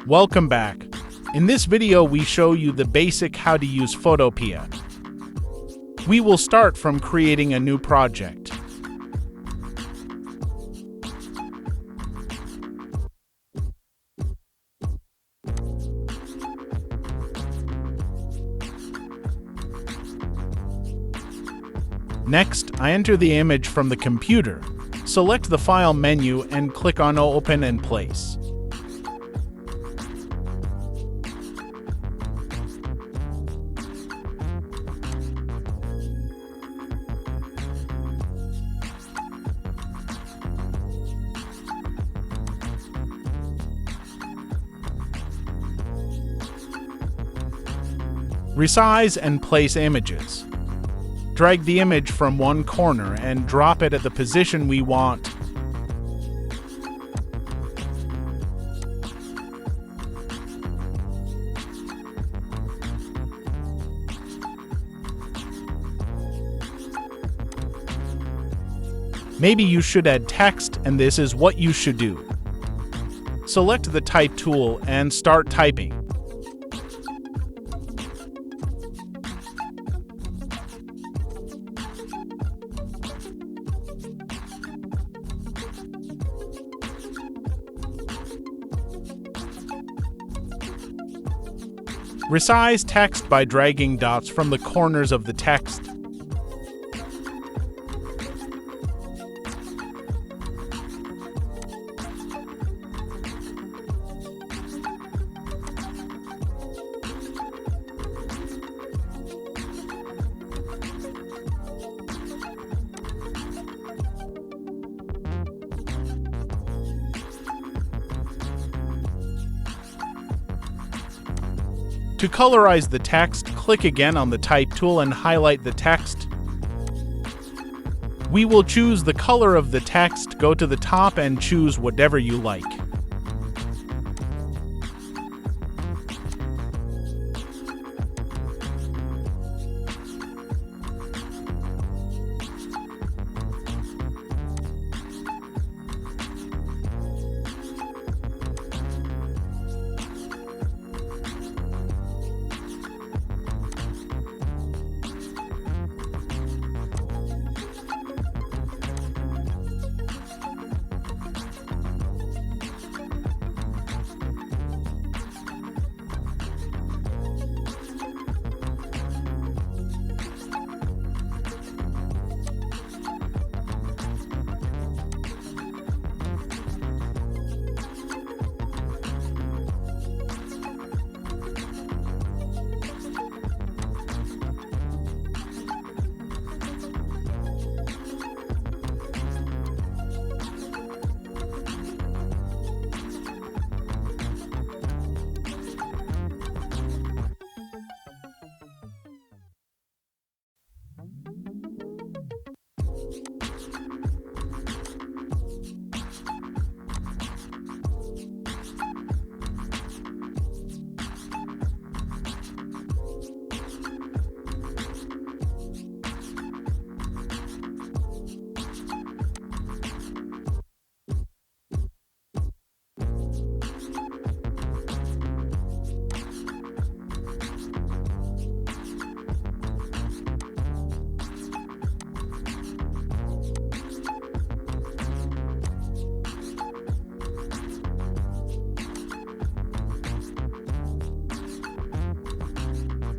Welcome back. In this video, we show you the basic how to use Photopea. We will start from creating a new project. Next, I enter the image from the computer. Select the File menu and click on Open and Place. Resize and place images. Drag the image from one corner and drop it at the position we want. Maybe you should add text, and this is what you should do. Select the Type tool and start typing. Resize text by dragging dots from the corners of the text. To colorize the text, click again on the Type tool and highlight the text. We will choose the color of the text, go to the top and choose whatever you like.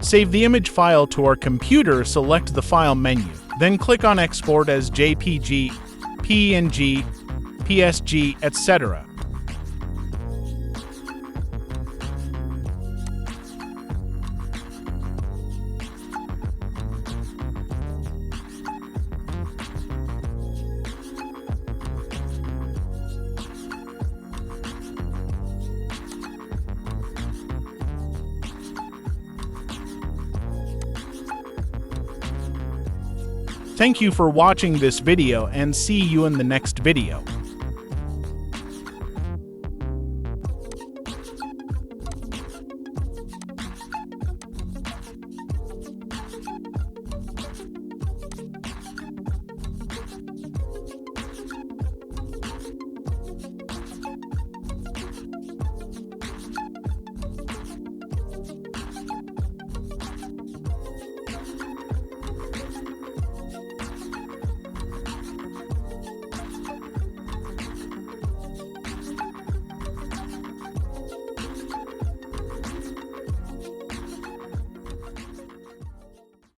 Save the image file to our computer, select the File menu, then click on Export as JPG, PNG, PSG, etc. Thank you for watching this video and see you in the next video.